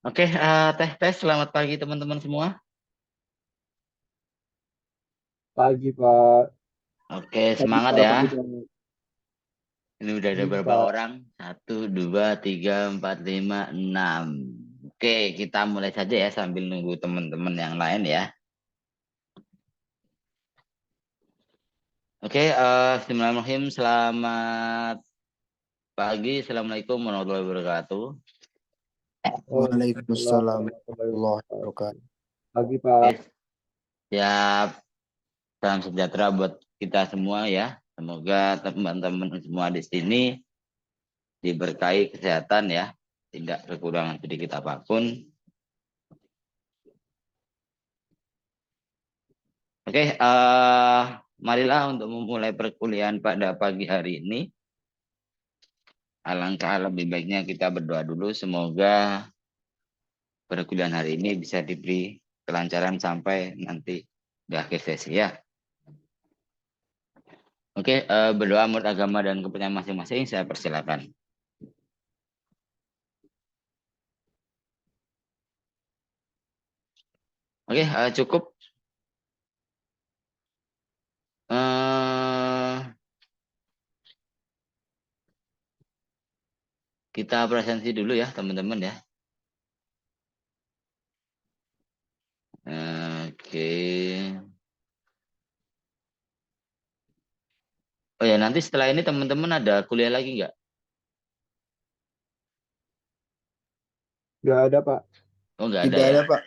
Oke, tes, selamat pagi teman-teman semua. Pagi, Pak. Oke, Pagi, semangat Pak. ya. Pagi, Pak. Ini udah ada Iya, berapa Pak. orang? Satu, dua, tiga, empat, lima, enam. Oke, kita mulai saja ya sambil nunggu teman-teman yang lain ya. Oke, Bismillahirrahmanirrahim. Selamat pagi. Assalamualaikum warahmatullahi wabarakatuh. Waalaikumsalam Waalaikumsalam warahmatullahi warahmatullahi wabarakatuh. wabarakatuh. Pagi, Pak. Oke, siap. Salam sejahtera buat kita semua ya. Semoga teman-teman semua di sini diberkahi kesehatan ya. Tidak kekurangan sedikit apapun. Oke, marilah untuk memulai perkuliahan pada pagi hari ini. Alangkah lebih baiknya kita berdoa dulu. Semoga perkuliahan hari ini bisa diberi kelancaran sampai nanti di akhir sesi ya. Oke, berdoa menurut agama dan kepercayaan masing-masing. Saya persilakan. Oke, cukup. Eh, kita presensi dulu ya, teman-teman ya. Oke. Oh ya, nanti setelah ini teman-teman ada kuliah lagi nggak? Nggak ada, Pak. Oh, nggak ada Tidak ya. ada, Pak.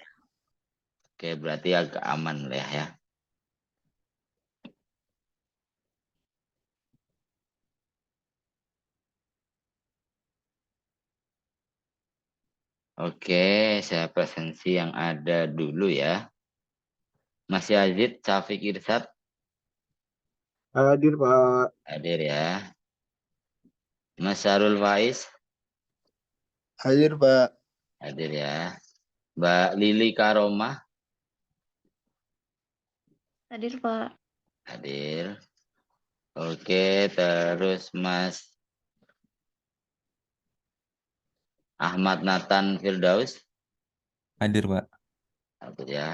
Oke, berarti agak aman lah ya. Oke, saya presensi yang ada dulu ya. Mas Yazid, Syafiq Irsad, Hadir, Pak. hadir ya. Mas Sarul Faiz, Hadir, Pak. hadir ya. Mbak Lili Karomah, Hadir, Pak. hadir. Oke, terus Mas Ahmad Nathan Firdaus, Hadir, Pak. hadir ya.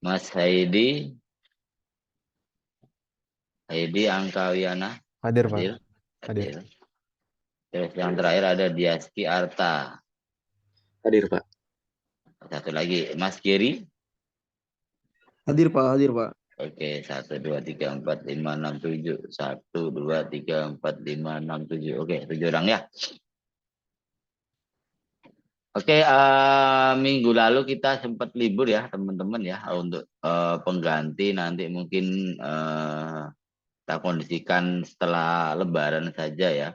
Mas Heidi Angkawiana, Hadir, Pak. hadir. Hadir. Hadir. Terus yang terakhir ada Diaski Arta. Hadir, Pak. Satu lagi, Mas Giri. Hadir, Pak. Hadir, Pak. Oke, 1, 2, 3, 4, 5, 6, 7. 1, 2, 3, 4, 5, 6, 7. Oke, 7 orang ya. Oke, minggu lalu kita sempat libur ya, teman-teman ya, untuk pengganti nanti mungkin kita kondisikan setelah Lebaran saja ya,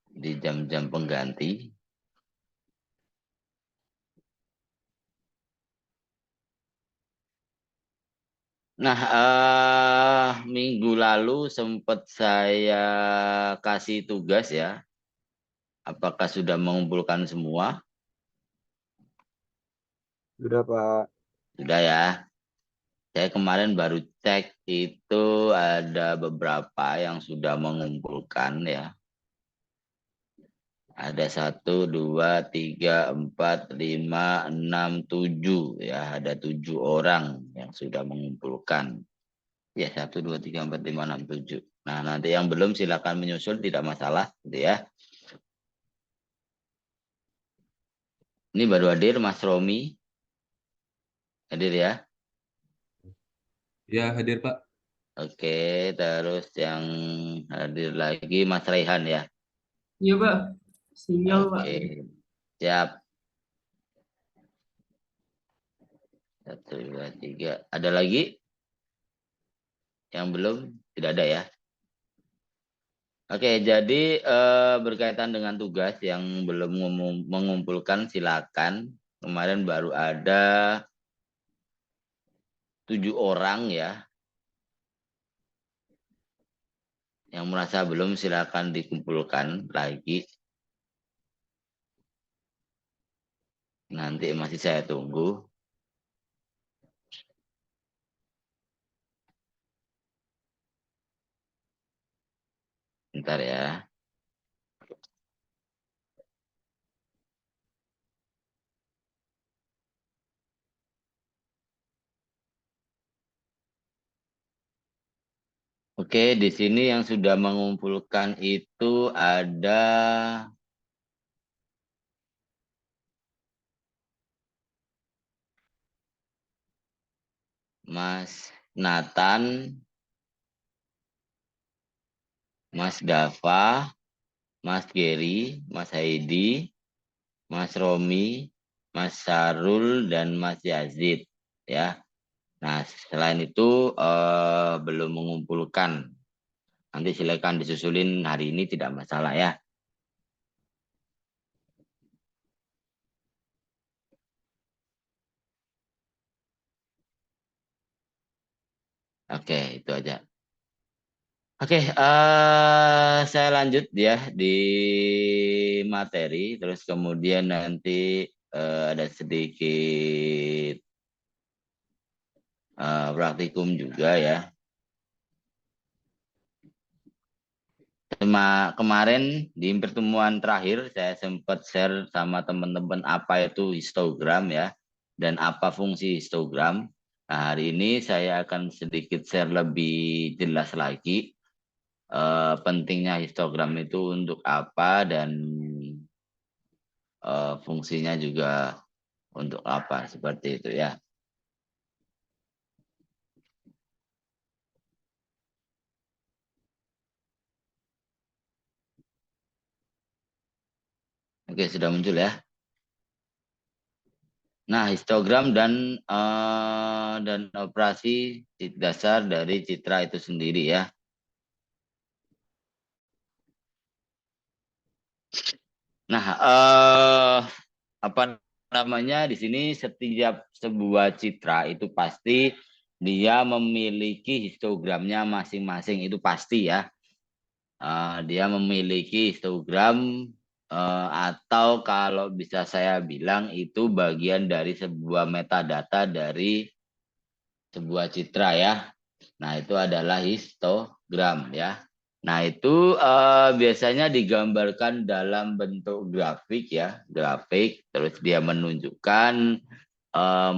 di jam-jam pengganti. Nah, minggu lalu sempat saya kasih tugas ya. Apakah sudah mengumpulkan semua? Sudah, Pak. Sudah ya. Saya kemarin baru cek itu ada beberapa yang sudah mengumpulkan ya. Ada 1, 2, 3, 4, 5, 6, 7 ya. Ada 7 orang yang sudah mengumpulkan. Ya 1, 2, 3, 4, 5, 6, 7. Nah nanti yang belum silakan menyusul, tidak masalah gitu ya. Ini baru hadir Mas Romi. Hadir ya. Ya, hadir, Pak. Oke, terus yang hadir lagi Mas Raihan ya. Iya, Pak. Sinyal, Pak. Oke, siap. 1, 2, 3. Ada lagi yang belum? Tidak ada ya. Oke, jadi berkaitan dengan tugas yang belum mengumpulkan silakan. Kemarin baru ada 7 orang ya. Yang merasa belum silakan dikumpulkan lagi. Nanti masih saya tunggu. Bentar ya. Oke, di sini yang sudah mengumpulkan itu ada Mas Nathan, Mas Dava, Mas Gary, Mas Heidi, Mas Romi, Mas Sarul, dan Mas Yazid. Ya. Nah, selain itu belum mengumpulkan. Nanti silakan disusulin hari ini, tidak masalah ya. Oke, itu aja. Oke, saya lanjut ya di materi, terus kemudian nanti ada sedikit praktikum juga ya. Kemarin di pertemuan terakhir saya sempat share sama teman-teman apa itu histogram ya, dan apa fungsi histogram. Nah, hari ini saya akan sedikit share lebih jelas lagi pentingnya histogram itu untuk apa dan fungsinya juga untuk apa, seperti itu ya. Oke, sudah muncul ya. Nah, histogram dan operasi dasar dari citra itu sendiri ya. Nah, apa namanya, di sini setiap sebuah citra itu pasti dia memiliki histogramnya masing-masing, itu pasti ya. Dia memiliki histogram atau kalau bisa saya bilang itu bagian dari sebuah metadata dari sebuah citra ya. Nah, itu adalah histogram ya. Nah, itu biasanya digambarkan dalam bentuk grafik ya, grafik. Terus dia menunjukkan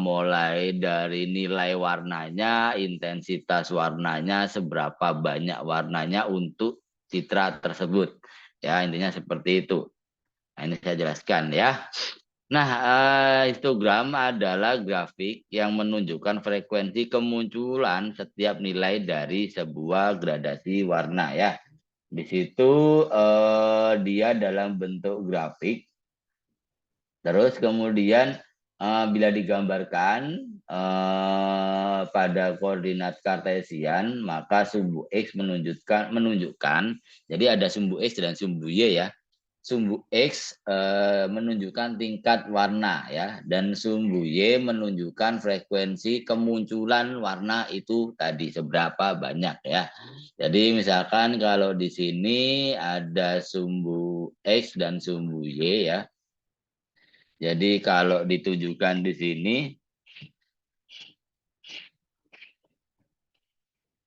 mulai dari nilai warnanya, intensitas warnanya, seberapa banyak warnanya untuk citra tersebut. Ya, intinya seperti itu. Nah, ini saya jelaskan ya. Nah, histogram adalah grafik yang menunjukkan frekuensi kemunculan setiap nilai dari sebuah gradasi warna ya. Di situ dia dalam bentuk grafik. Terus kemudian bila digambarkan pada koordinat kartesian, maka sumbu X menunjukkan, jadi ada sumbu X dan sumbu Y ya. Sumbu X menunjukkan tingkat warna ya, dan sumbu Y menunjukkan frekuensi kemunculan warna itu tadi seberapa banyak ya. Jadi misalkan kalau di sini ada sumbu X dan sumbu Y ya. Jadi kalau ditujukan di sini,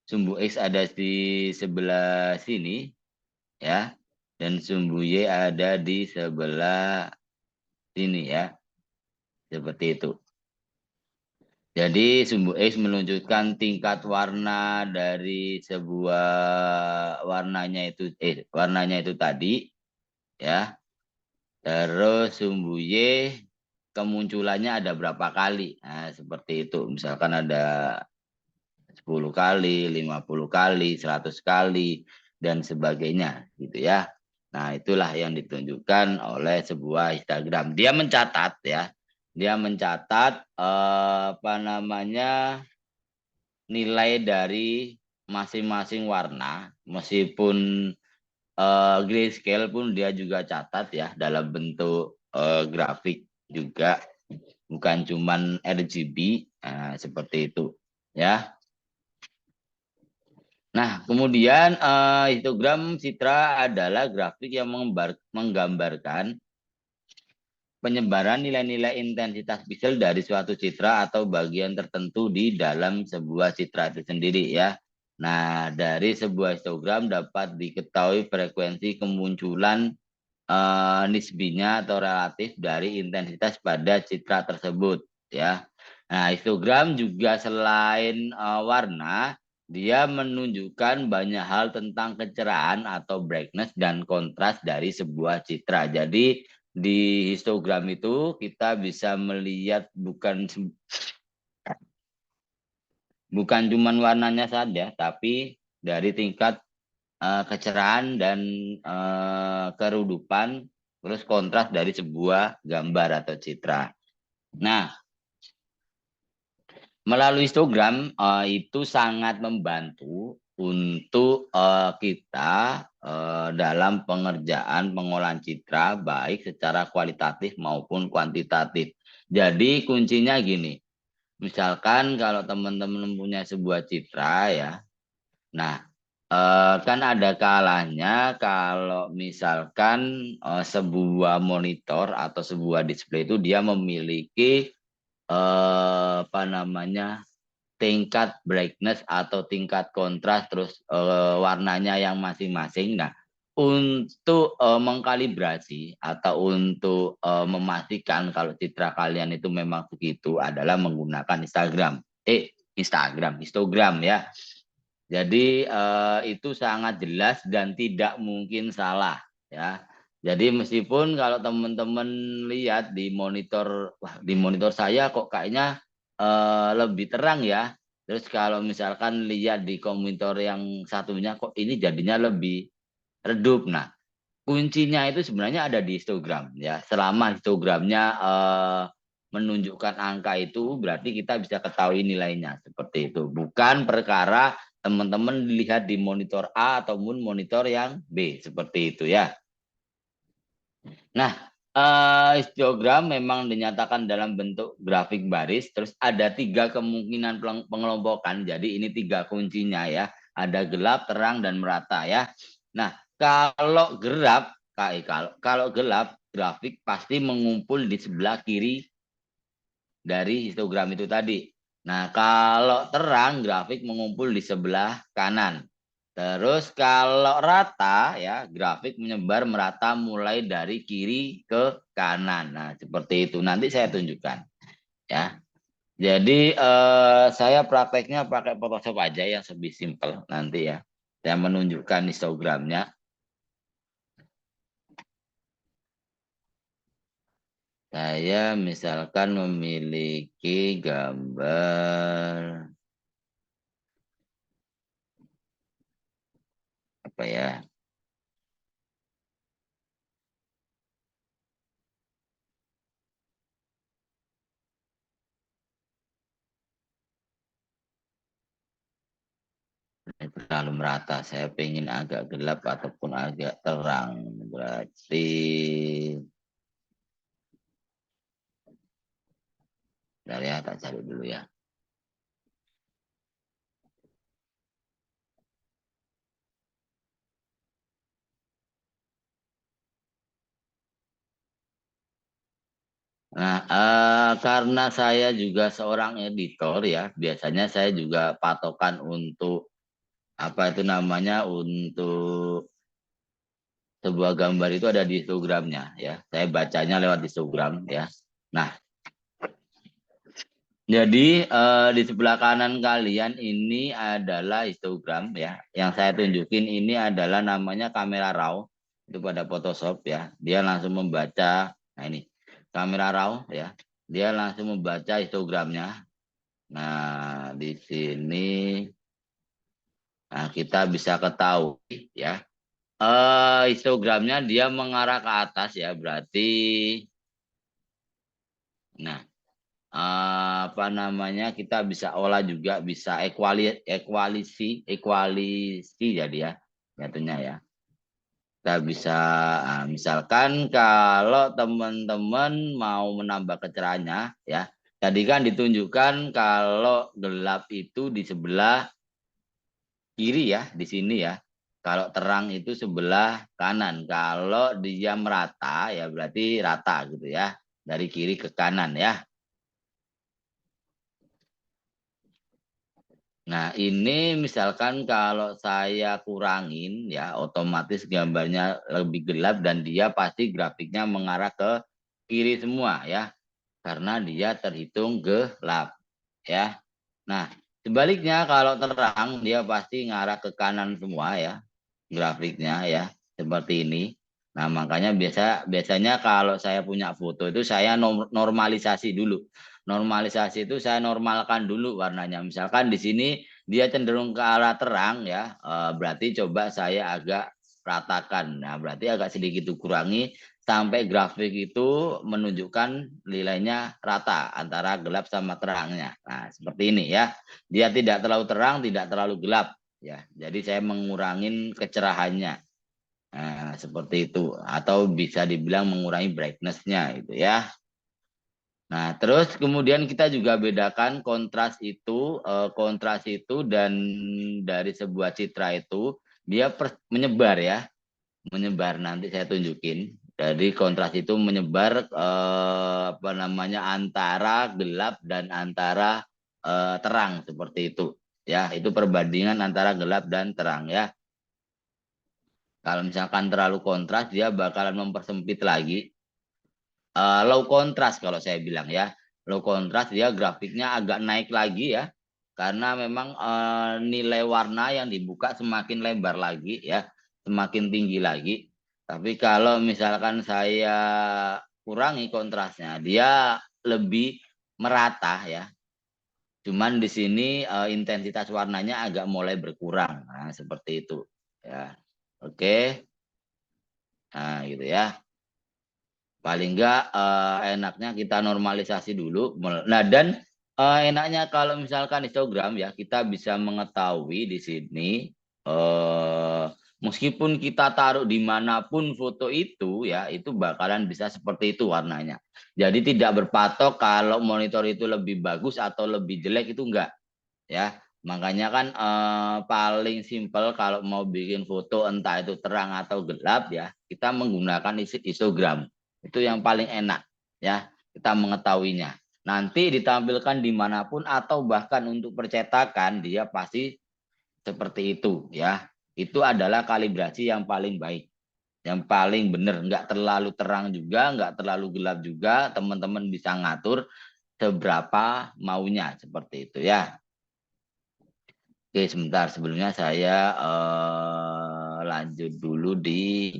sumbu X ada di sebelah sini ya, dan sumbu Y ada di sebelah sini ya, seperti itu. Jadi sumbu X menunjukkan tingkat warna dari sebuah warnanya itu tadi ya. Terus sumbu Y kemunculannya ada berapa kali. Nah, seperti itu. Misalkan ada 10 kali, 50 kali, 100 kali, dan sebagainya gitu ya. Nah, itulah yang ditunjukkan oleh sebuah histogram. Dia mencatat ya. Dia mencatat apa namanya, nilai dari masing-masing warna, meskipun grayscale pun dia juga catat ya dalam bentuk grafik juga, bukan cuman RGB. Nah, seperti itu ya. Nah, kemudian histogram citra adalah grafik yang menggambarkan penyebaran nilai-nilai intensitas pixel dari suatu citra atau bagian tertentu di dalam sebuah citra itu sendiri ya. Nah, dari sebuah histogram dapat diketahui frekuensi kemunculan nisbinya atau relatif dari intensitas pada citra tersebut ya. Nah, histogram juga selain warna, dia menunjukkan banyak hal tentang kecerahan atau brightness dan kontras dari sebuah citra. Jadi di histogram itu kita bisa melihat bukan cuman warnanya saja, tapi dari tingkat kecerahan dan kerudupan, terus kontras dari sebuah gambar atau citra. Nah, melalui histogram itu sangat membantu untuk kita dalam pengerjaan pengolahan citra baik secara kualitatif maupun kuantitatif. Jadi kuncinya gini, misalkan kalau teman-teman punya sebuah citra ya, nah kan ada kalanya kalau misalkan sebuah monitor atau sebuah display itu dia memiliki tingkat brightness atau tingkat kontras terus warnanya yang masing-masing. Nah, untuk mengkalibrasi atau untuk memastikan kalau citra kalian itu memang begitu adalah menggunakan histogram ya. Jadi itu sangat jelas dan tidak mungkin salah ya. Jadi meskipun kalau teman-teman lihat di monitor, wah di monitor saya kok kayaknya lebih terang ya. Terus kalau misalkan lihat di monitor yang satunya kok ini jadinya lebih redup. Nah, kuncinya itu sebenarnya ada di histogram ya. Selama histogramnya menunjukkan angka itu berarti kita bisa ketahui nilainya seperti itu. Bukan perkara teman-teman lihat di monitor A ataupun monitor yang B seperti itu ya. Nah, histogram memang dinyatakan dalam bentuk grafik baris. Terus ada 3 kemungkinan pengelompokan. Jadi ini 3 kuncinya ya. Ada gelap, terang, dan merata ya. Nah, kalau gelap, grafik pasti mengumpul di sebelah kiri dari histogram itu tadi. Nah, kalau terang, grafik mengumpul di sebelah kanan. Terus kalau rata ya, grafik menyebar merata mulai dari kiri ke kanan. Nah, seperti itu. Nanti saya tunjukkan ya. Jadi saya prakteknya pakai Photoshop aja yang lebih simpel nanti ya. Saya menunjukkan histogramnya. Saya misalkan memiliki gambar apa ya? Terlalu merata. Saya pengen agak gelap ataupun agak terang. Berarti bentar ya, tak cari dulu ya. Nah, karena saya juga seorang editor ya, biasanya saya juga patokan untuk apa itu namanya, untuk sebuah gambar itu ada di histogramnya ya. Saya bacanya lewat histogram ya. Nah, jadi di sebelah kanan kalian ini adalah histogram ya. Yang saya tunjukin ini adalah namanya kamera raw. Itu pada Photoshop ya. Dia langsung membaca, nah ini kamera raw ya. Dia langsung membaca histogramnya. Nah, di sini kita bisa ketahui ya. Histogramnya dia mengarah ke atas ya, berarti nah apa namanya, kita bisa olah juga, bisa equalisi jadi ya jatuhnya ya. Kita bisa misalkan kalau teman-teman mau menambah kecerahannya ya, tadi kan ditunjukkan kalau gelap itu di sebelah kiri ya, di sini ya. Kalau terang itu sebelah kanan. Kalau dia merata ya berarti rata gitu ya, dari kiri ke kanan ya. Nah, ini misalkan kalau saya kurangin ya, otomatis gambarnya lebih gelap dan dia pasti grafiknya mengarah ke kiri semua ya. Karena dia terhitung gelap ya. Nah, Sebaliknya kalau terang dia pasti ngarah ke kanan semua ya grafiknya ya seperti ini. Nah makanya biasanya kalau saya punya foto itu saya normalisasi dulu. Normalisasi itu saya normalkan dulu warnanya. Misalkan di sini dia cenderung ke arah terang ya, berarti coba saya agak ratakan. Nah berarti agak sedikit kurangi sampai grafik itu menunjukkan nilainya rata antara gelap sama terangnya. Nah seperti ini ya. Dia tidak terlalu terang, tidak terlalu gelap ya. Jadi saya mengurangin kecerahannya. Nah, seperti itu atau bisa dibilang mengurangi brightness-nya gitu ya. Nah, terus kemudian kita juga bedakan kontras itu dan dari sebuah citra itu dia menyebar ya. Menyebar nanti saya tunjukin. Jadi kontras itu menyebar apa namanya antara gelap dan antara terang seperti itu ya, itu perbandingan antara gelap dan terang ya. Kalau misalkan terlalu kontras dia bakalan mempersempit lagi. Low kontras kalau saya bilang ya, low kontras dia grafiknya agak naik lagi ya, karena memang nilai warna yang dibuka semakin lebar lagi ya, semakin tinggi lagi. Tapi kalau misalkan saya kurangi kontrasnya dia lebih merata ya. Cuman di sini intensitas warnanya agak mulai berkurang. Nah, seperti itu ya. Oke. Nah, gitu ya. Paling enggak enaknya kita normalisasi dulu. Nah, dan enaknya kalau misalkan histogram ya, kita bisa mengetahui di sini meskipun kita taruh dimanapun foto itu ya, itu bakalan bisa seperti itu warnanya. Jadi tidak berpatok kalau monitor itu lebih bagus atau lebih jelek, itu enggak ya. Makanya kan paling simpel kalau mau bikin foto entah itu terang atau gelap ya, kita menggunakan histogram. Itu yang paling enak ya, kita mengetahuinya. Nanti ditampilkan dimanapun atau bahkan untuk percetakan dia pasti seperti itu ya. Itu adalah kalibrasi yang paling baik, yang paling benar. Nggak terlalu terang juga, nggak terlalu gelap juga. Teman-teman bisa ngatur seberapa maunya seperti itu ya. Oke, sebentar. Sebelumnya saya lanjut dulu di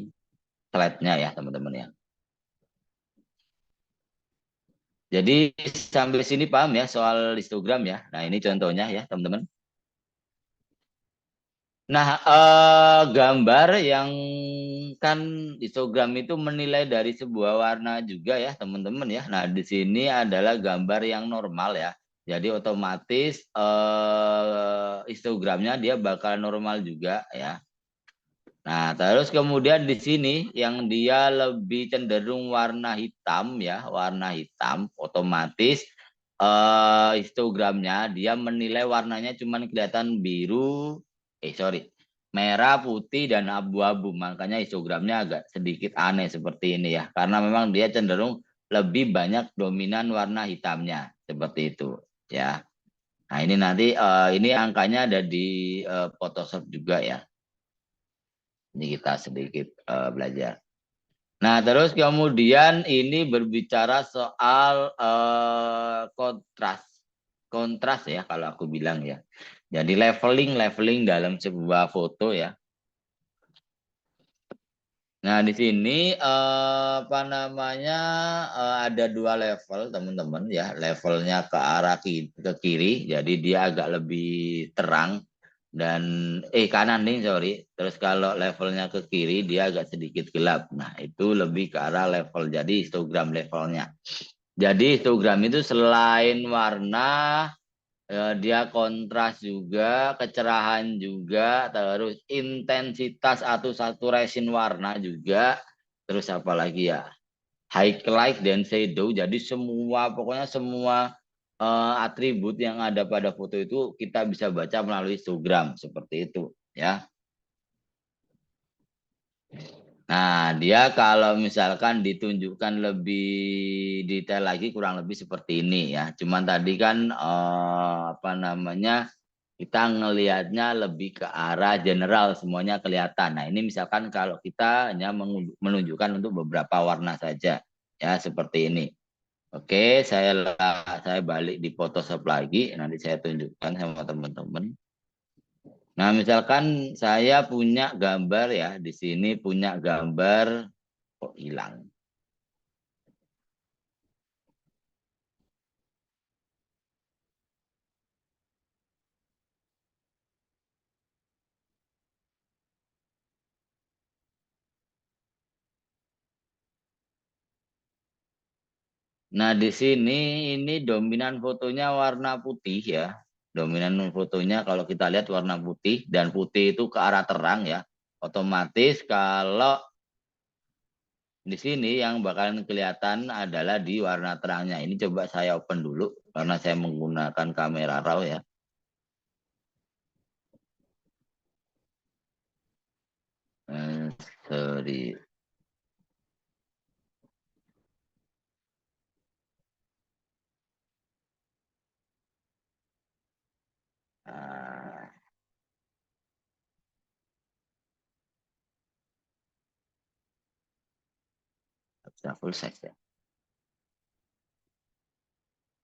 slide-nya ya, teman-teman ya. Jadi sampai sini paham ya soal histogram ya. Nah, ini contohnya ya, teman-teman. Nah, gambar yang kan histogram itu menilai dari sebuah warna juga ya, teman-teman ya. Nah, di sini adalah gambar yang normal ya. Jadi otomatis histogramnya dia bakal normal juga ya. Nah, terus kemudian di sini yang dia lebih cenderung warna hitam ya, warna hitam, otomatis histogramnya dia menilai warnanya cuman kelihatan biru, merah, putih dan abu-abu. Makanya histogramnya agak sedikit aneh seperti ini ya, karena memang dia cenderung lebih banyak dominan warna hitamnya seperti itu ya. Nah, ini nanti ini angkanya ada di Photoshop juga ya. Ini kita sedikit belajar. Nah, terus kemudian ini berbicara soal kontras. Kontras ya kalau aku bilang ya. Jadi leveling dalam sebuah foto ya. Nah, di sini apa namanya ada dua level, teman-teman ya. Levelnya ke arah ke kiri, jadi dia agak lebih terang. Dan kanan nih, sorry. Terus kalau levelnya ke kiri dia agak sedikit gelap. Nah, itu lebih ke arah level, jadi histogram levelnya. Jadi histogram itu selain warna dia kontras juga, kecerahan juga, terus intensitas atau saturation warna juga, terus apa lagi ya, highlight dan shadow. Jadi semua, pokoknya semua atribut yang ada pada foto itu kita bisa baca melalui histogram seperti itu ya. Nah, dia kalau misalkan ditunjukkan lebih detail lagi kurang lebih seperti ini ya. Cuman tadi kan apa namanya kita ngelihatnya lebih ke arah general, semuanya kelihatan. Nah, ini misalkan kalau kita hanya menunjukkan untuk beberapa warna saja ya, seperti ini. Oke, saya balik di Photoshop lagi, nanti saya tunjukkan sama teman-teman. Nah, misalkan saya punya gambar ya, di sini punya gambar kok hilang. Nah, di sini ini dominan fotonya warna putih ya. Dominan fotonya kalau kita lihat warna putih dan putih itu ke arah terang ya. Otomatis kalau di sini yang bakalan kelihatan adalah di warna terangnya. Ini coba saya open dulu karena saya menggunakan kamera RAW ya. Sorry. Ah, bisa full size ya.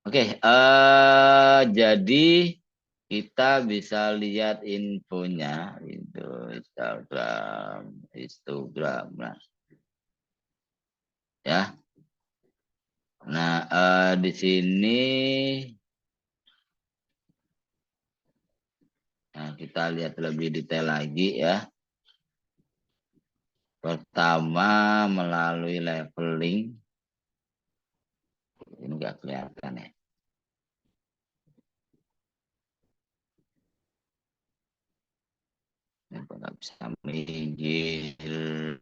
Oke, jadi kita bisa lihat infonya itu Instagram, nah, ya. Nah, di sini nah, kita lihat lebih detail lagi ya. Pertama melalui leveling, ini nggak kelihatan ya. Ini nggak bisa minggir.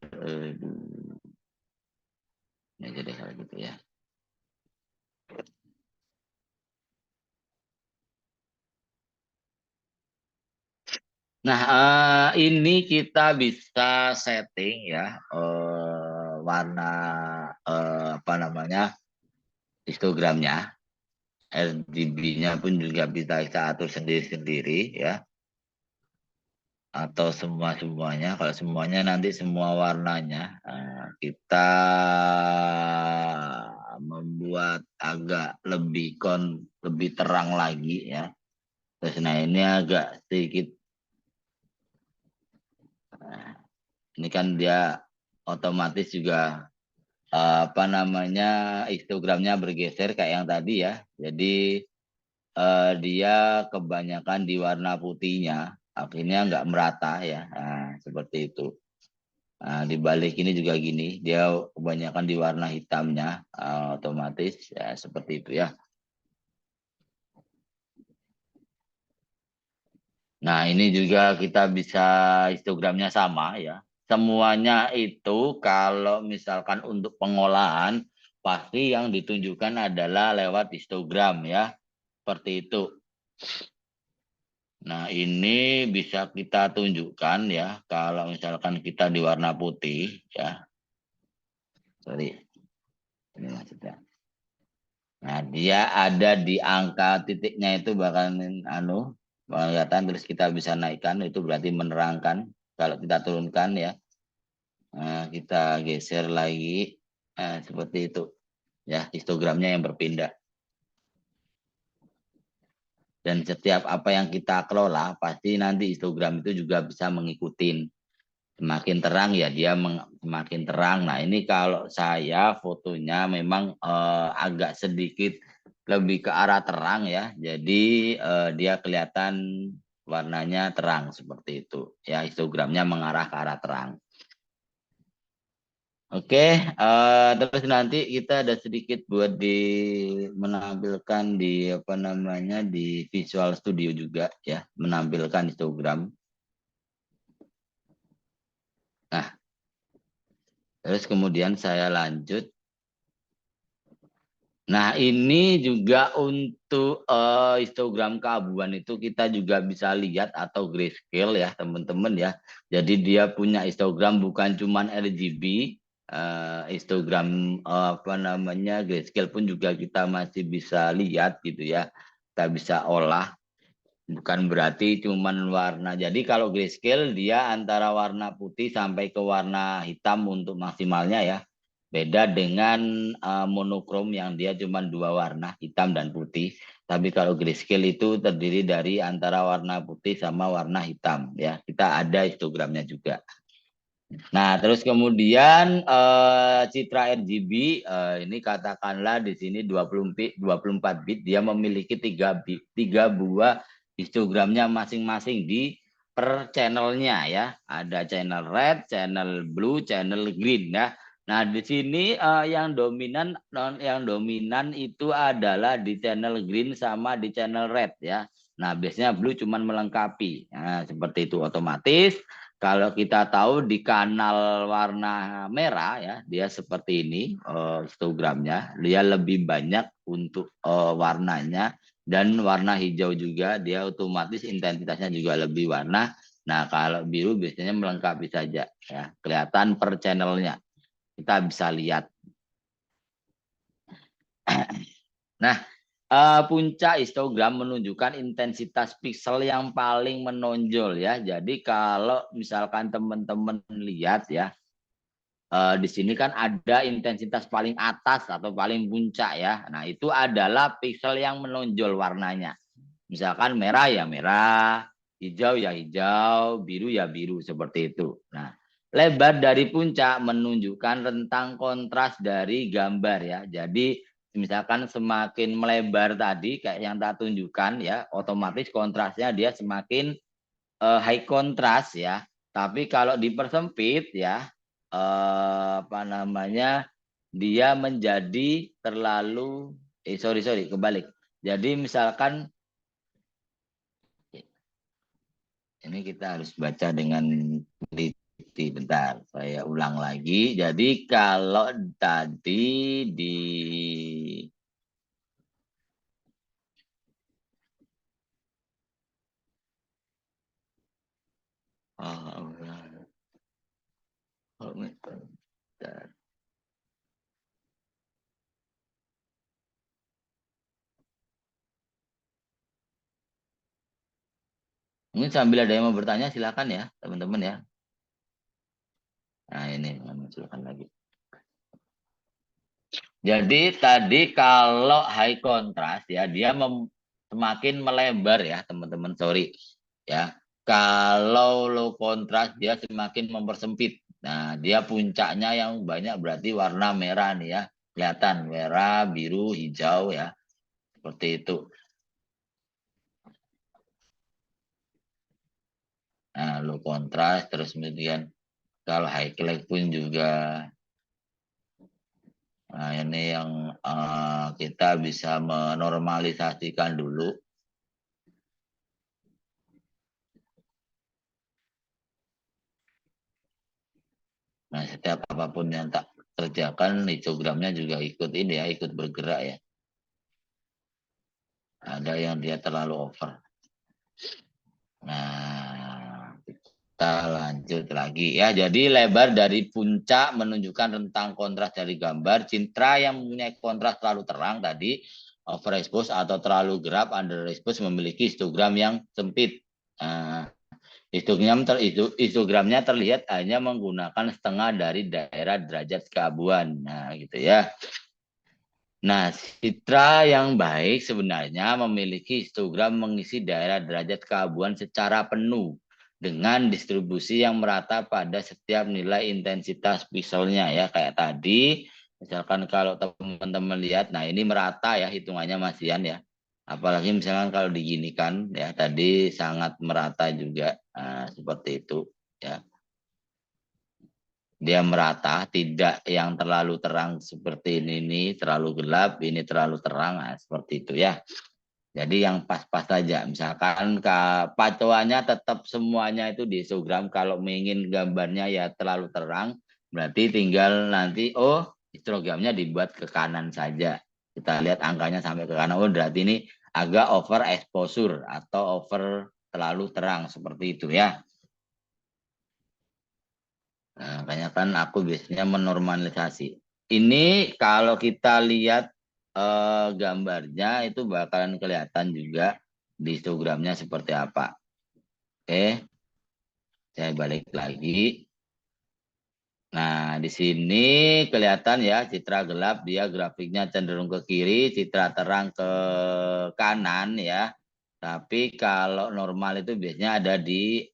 Ini jadi hal gitu ya. Nah, ini kita bisa setting ya warna apa namanya histogramnya, RGB-nya pun juga kita atur sendiri-sendiri ya, atau semuanya. Kalau semuanya nanti semua warnanya kita membuat agak lebih terang lagi ya. Terus nah ini agak sedikit. Ini kan dia otomatis juga apa namanya histogramnya bergeser kayak yang tadi ya. Jadi dia kebanyakan di warna putihnya, akhirnya nggak merata ya. Nah, seperti itu. Nah, di balik ini juga gini, dia kebanyakan di warna hitamnya, otomatis ya seperti itu ya. Nah, ini juga kita bisa histogramnya sama ya. Semuanya itu kalau misalkan untuk pengolahan, pasti yang ditunjukkan adalah lewat histogram ya. Seperti itu. Nah, ini bisa kita tunjukkan ya. Kalau misalkan kita di warna putih ya. Sorry. Ini maksudnya. Nah, dia ada di angka titiknya itu bakalan kelihatan, terus kita bisa naikkan, itu berarti menerangkan. Kalau kita turunkan ya, kita geser lagi seperti itu ya, histogramnya yang berpindah. Dan setiap apa yang kita kelola pasti nanti histogram itu juga bisa mengikuti. Semakin terang ya dia semakin terang. Nah, ini kalau saya fotonya memang agak sedikit lebih ke arah terang ya. Jadi dia kelihatan warnanya terang seperti itu. Ya, histogramnya mengarah ke arah terang. Oke, terus nanti kita ada sedikit buat menampilkan di apa namanya di Visual Studio juga ya, menampilkan histogram. Nah, terus kemudian saya lanjut. Nah, ini juga untuk histogram keabuan itu kita juga bisa lihat atau grayscale ya teman-teman ya. Jadi dia punya histogram bukan cuman RGB, histogram apa namanya grayscale pun juga kita masih bisa lihat gitu ya. Kita bisa olah, bukan berarti cuman warna. Jadi kalau grayscale dia antara warna putih sampai ke warna hitam untuk maksimalnya ya. Beda dengan monokrom yang dia cuma 2 warna, hitam dan putih. Tapi kalau grayscale itu terdiri dari antara warna putih sama warna hitam ya. Kita ada histogramnya juga. Nah, terus kemudian citra RGB ini katakanlah di sini 24 bit, dia memiliki 3 buah histogramnya masing-masing di per channelnya ya. Ada channel red, channel blue, channel green ya. Nah, di sini yang dominan itu adalah di channel green sama di channel red ya. Nah, biasanya blue cuman melengkapi. Nah, seperti itu otomatis. Kalau kita tahu di kanal warna merah ya, dia seperti ini histogramnya. Dia lebih banyak untuk warnanya, dan warna hijau juga dia otomatis intensitasnya juga lebih warna. Nah, kalau biru biasanya melengkapi saja ya, kelihatan per channelnya. Kita bisa lihat. Nah, puncak histogram menunjukkan intensitas piksel yang paling menonjol ya. Jadi kalau misalkan teman-teman lihat ya, di sini kan ada intensitas paling atas atau paling puncak ya. Nah, itu adalah piksel yang menonjol warnanya. Misalkan merah ya merah, hijau ya hijau, biru ya biru, seperti itu. Nah, lebar dari puncak menunjukkan rentang kontras dari gambar ya. Jadi misalkan semakin melebar tadi kayak yang tak tunjukkan ya, otomatis kontrasnya dia semakin high kontras ya. Tapi kalau dipersempit ya, dia menjadi terlalu sorry kebalik. Jadi misalkan ini kita harus baca dengan teliti. Bentar, saya ulang lagi. Jadi kalau tadi di mungkin sambil ada yang mau bertanya silakan ya teman-teman ya. Nah ini silakan lagi. Jadi tadi kalau high contrast ya dia semakin melebar ya teman-teman, sorry ya. Kalau low contrast dia semakin mempersempit. Nah dia puncaknya yang banyak berarti warna merah nih ya, kelihatan merah, biru, hijau ya, seperti itu. Nah low contrast, terus kemudian kalau highlight pun juga. Nah ini yang kita bisa menormalisasikan dulu. Nah setiap apapun yang tak kerjakan, histogramnya juga ikut ini ya, ikut bergerak ya. Ada yang dia terlalu over. Nah kita lanjut lagi ya. Jadi lebar dari puncak menunjukkan rentang kontras dari gambar. Citra yang mempunyai kontras terlalu terang tadi, overexpose atau terlalu gelap, underexpose, memiliki histogram yang sempit. Nah, histogramnya terlihat hanya menggunakan setengah dari daerah derajat keabuan. Nah, gitu ya. Nah, citra yang baik sebenarnya memiliki histogram mengisi daerah derajat keabuan secara penuh dengan distribusi yang merata pada setiap nilai intensitas pikselnya ya, kayak tadi. Misalkan kalau teman-teman lihat, nah ini merata ya hitungannya Masian ya. Apalagi misalkan kalau diginikan ya, tadi sangat merata juga. Nah, seperti itu ya. Dia merata, tidak yang terlalu terang seperti ini terlalu gelap, ini terlalu terang, nah, seperti itu ya. Jadi yang pas-pas saja. Misalkan pacuannya tetap semuanya itu di histogram. Kalau ingin gambarnya ya terlalu terang, berarti tinggal nanti histogramnya dibuat ke kanan saja. Kita lihat angkanya sampai ke kanan. Oh, berarti ini agak over exposure atau over terlalu terang seperti itu ya. Nah, makanya kan aku biasanya menormalisasi. Ini kalau kita lihat gambarnya itu bakalan kelihatan juga di histogramnya seperti apa. Oke, saya balik lagi. Nah, Nah, di sini kelihatan ya citra gelap dia grafiknya cenderung ke kiri, citra terang ke kanan ya. Tapi kalau normal itu biasanya ada di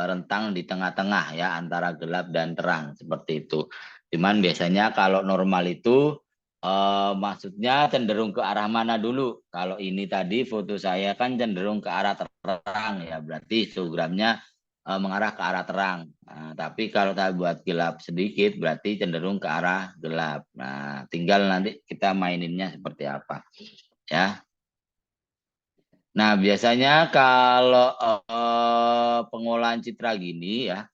rentang di tengah-tengah ya antara gelap dan terang seperti itu. Cuman biasanya kalau normal itu maksudnya cenderung ke arah mana dulu? Kalau ini tadi foto saya kan cenderung ke arah terang ya, berarti histogramnya mengarah ke arah terang. Nah, tapi kalau saya buat gelap sedikit berarti cenderung ke arah gelap. Nah, tinggal nanti kita maininnya seperti apa ya. Nah, biasanya kalau pengolahan citra gini ya,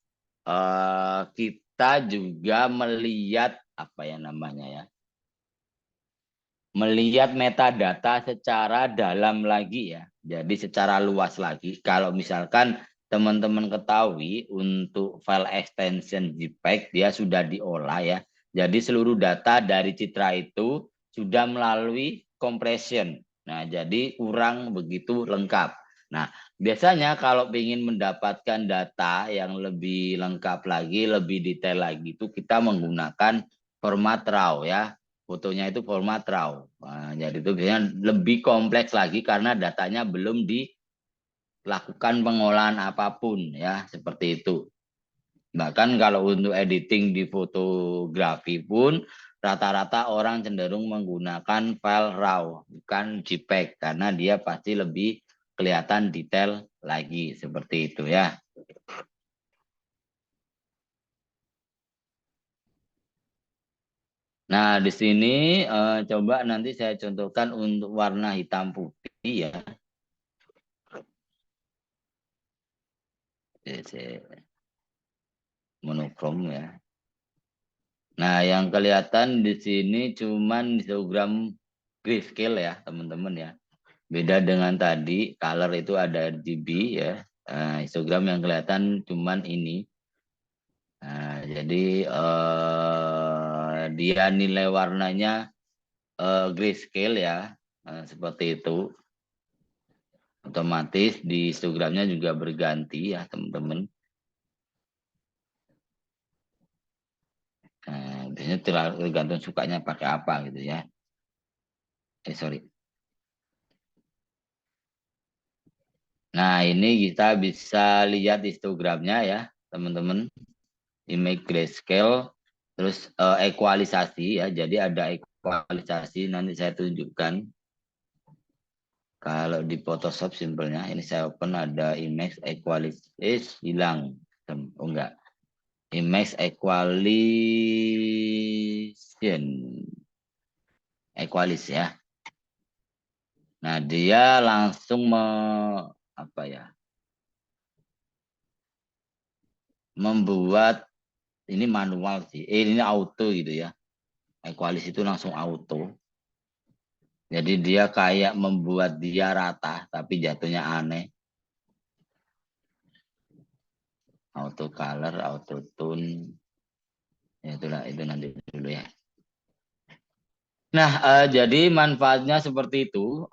kita juga melihat apa ya namanya ya, melihat metadata secara dalam lagi ya. Jadi secara luas lagi. Kalau misalkan teman-teman ketahui untuk file extension JPEG dia sudah diolah ya. Jadi seluruh data dari citra itu sudah melalui compression. Nah, jadi kurang begitu lengkap. Nah, biasanya kalau ingin mendapatkan data yang lebih lengkap lagi, lebih detail lagi itu kita menggunakan format RAW ya. Fotonya itu format RAW. Nah, jadi itu biasanya lebih kompleks lagi karena datanya belum dilakukan pengolahan apapun ya, seperti itu. Bahkan kalau untuk editing di fotografi pun rata-rata orang cenderung menggunakan file RAW bukan JPEG karena dia pasti lebih kelihatan detail lagi seperti itu ya. Nah, di sini coba nanti saya contohkan untuk warna hitam putih ya. Monokrom ya. Nah, yang kelihatan di sini cuman histogram grayscale ya, teman-teman ya. Beda dengan tadi, color itu ada RGB ya. Nah, histogram yang kelihatan cuman ini. Nah, jadi dia nilai warnanya grayscale ya, seperti itu. Otomatis di histogramnya juga berganti ya, teman-teman. Nah, biasanya tergantung sukanya pakai apa gitu ya. Sorry. Nah, ini kita bisa lihat histogramnya ya, teman-teman. Image grayscale, terus ekualisasi ya. Jadi ada ekualisasi, nanti saya tunjukkan. Kalau di Photoshop simpelnya, ini saya open ada image equalize, hilang. Oh enggak. Image equalization. Equalize ya. Nah, dia langsung apa ya? Membuat ini manual sih. Ini auto gitu ya. Equalize itu langsung auto. Jadi dia kayak membuat dia rata tapi jatuhnya aneh. Auto color, auto tone. Ya, itulah itu nanti dulu ya. Nah, jadi manfaatnya seperti itu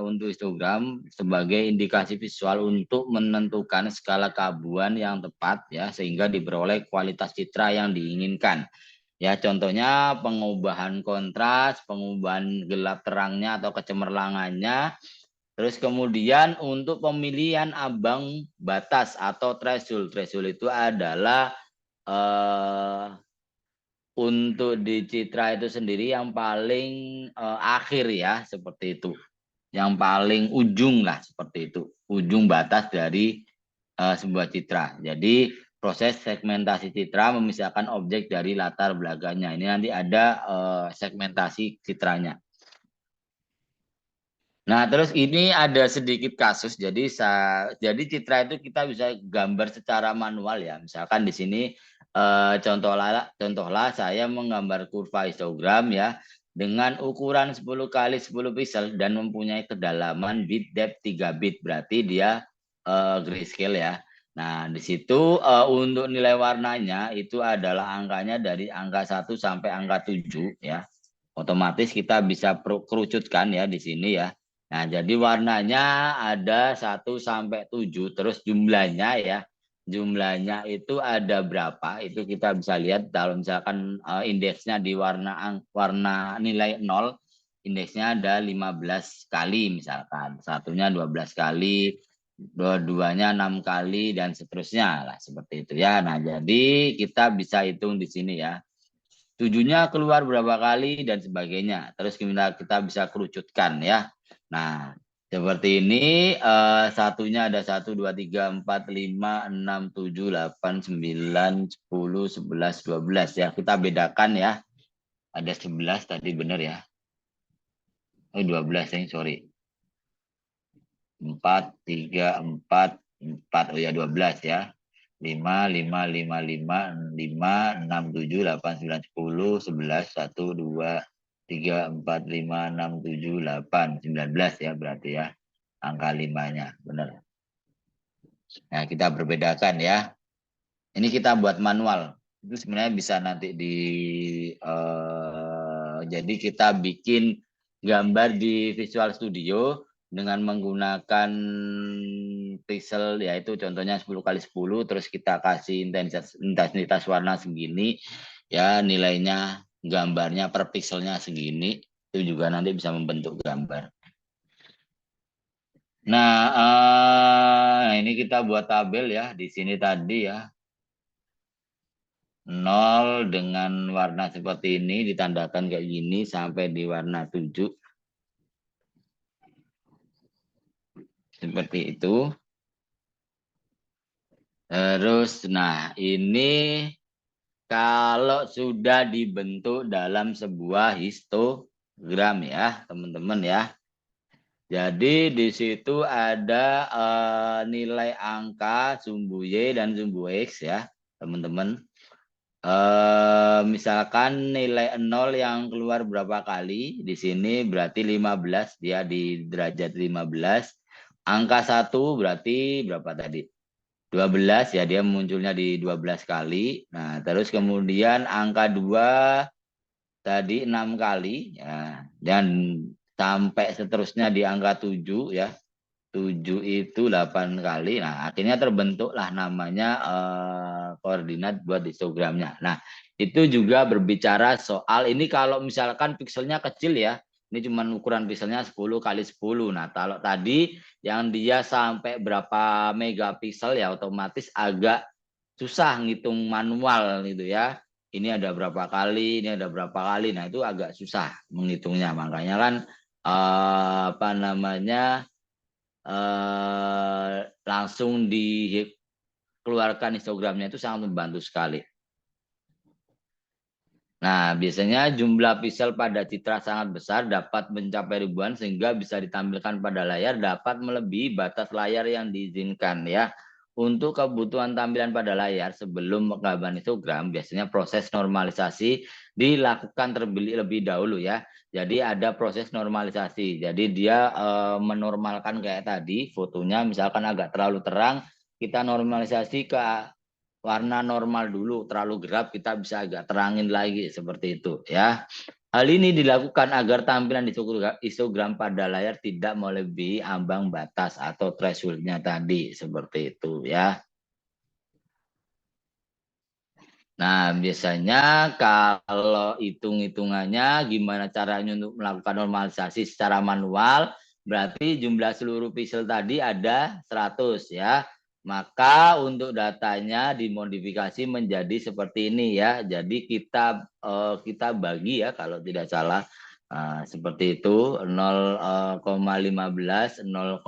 untuk histogram sebagai indikasi visual untuk menentukan skala keabuan yang tepat ya sehingga diperoleh kualitas citra yang diinginkan. Ya, contohnya pengubahan kontras, pengubahan gelap terangnya atau kecemerlangannya. Terus kemudian untuk pemilihan ambang batas atau threshold. Threshold itu adalah untuk di citra itu sendiri yang paling akhir ya, seperti itu. Yang paling ujung lah, seperti itu. Ujung batas dari sebuah citra. Jadi proses segmentasi citra memisahkan objek dari latar belakangnya. Ini nanti ada segmentasi citranya. Nah, terus ini ada sedikit kasus. Jadi citra itu kita bisa gambar secara manual ya. Misalkan di sini contohlah saya menggambar kurva histogram ya dengan ukuran 10 kali 10 pixel dan mempunyai kedalaman bit depth 3 bit. Berarti dia grayscale ya. Nah, di situ untuk nilai warnanya itu adalah angkanya dari angka 1 sampai angka 7 ya. Otomatis kita bisa kerucutkan ya di sini ya. Nah, jadi warnanya ada 1 sampai 7 terus jumlahnya ya. jumlahnya itu ada berapa, itu kita bisa lihat kalau misalkan indeksnya di warna nilai 0, indeksnya ada 15 kali misalkan, satunya 12 kali, dua-duanya 6 kali, dan seterusnya lah, seperti itu ya. Nah, jadi kita bisa hitung di sini ya. 7-nya keluar berapa kali dan sebagainya. Terus kita bisa kerucutkan ya. Nah, seperti ini, satunya ada 1, 2, 3, 4, 5, 6, 7, 8, 9, 10, 11, 12 ya. Kita bedakan ya. Ada 11 tadi benar ya. Oh, 12 ini sorry. 4, 3, 4, 4. Oh ya 12 ya. 5, 5, 5, 5, 5, 6, 7, 8, 9, 10, 11, 1, 2, 3, 4, 5, 6, 7, 8, 19 ya berarti ya. Angka 5-nya, benar. Nah, kita berbedakan ya. Ini kita buat manual. Itu sebenarnya bisa nanti jadi kita bikin gambar di Visual Studio dengan menggunakan pixel, yaitu contohnya 10 kali 10, terus kita kasih intensitas warna segini ya, nilainya gambarnya per pixelnya segini, itu juga nanti bisa membentuk gambar. Nah, ini kita buat tabel ya di sini tadi ya. 0 dengan warna seperti ini ditandakan kayak gini sampai di warna 7. Seperti itu. Terus, nah ini kalau sudah dibentuk dalam sebuah histogram ya, teman-teman ya. Jadi di situ ada nilai angka sumbu Y dan sumbu X ya, teman-teman. Misalkan nilai 0 yang keluar berapa kali, di sini berarti 15, dia di derajat 15. Angka 1 berarti berapa tadi? 12 ya, dia munculnya di 12 kali. Nah, terus kemudian angka 2 tadi 6 kali ya, dan sampai seterusnya di angka 7 ya. 7 itu 8 kali. Nah, akhirnya terbentuklah namanya koordinat buat histogramnya. Nah, itu juga berbicara soal ini kalau misalkan pixelnya kecil ya. Ini cuma ukuran pixelnya 10 kali 10. Nah, kalau tadi yang dia sampai berapa megapiksel ya otomatis agak susah ngitung manual gitu ya. Ini ada berapa kali, ini ada berapa kali. Nah, itu agak susah menghitungnya. Makanya kan apa namanya, langsung dikeluarkan histogramnya itu sangat membantu sekali. Nah, biasanya jumlah pixel pada citra sangat besar, dapat mencapai ribuan, sehingga bisa ditampilkan pada layar, dapat melebihi batas layar yang diizinkan ya. Untuk kebutuhan tampilan pada layar sebelum penggabungan histogram, biasanya proses normalisasi dilakukan terlebih dahulu ya. Jadi ada proses normalisasi. Jadi dia menormalkan kayak tadi, fotonya misalkan agak terlalu terang, kita normalisasi ke warna normal dulu, terlalu gelap kita bisa agak terangin lagi, seperti itu ya. Hal ini dilakukan agar tampilan histogram pada layar tidak melebihi ambang batas atau thresholdnya tadi, seperti itu ya. Nah, biasanya kalau hitung-hitungannya gimana caranya untuk melakukan normalisasi secara manual, berarti jumlah seluruh pixel tadi ada 100 ya. Maka untuk datanya dimodifikasi menjadi seperti ini ya. Jadi kita bagi ya kalau tidak salah. Seperti itu 0,15, 0,12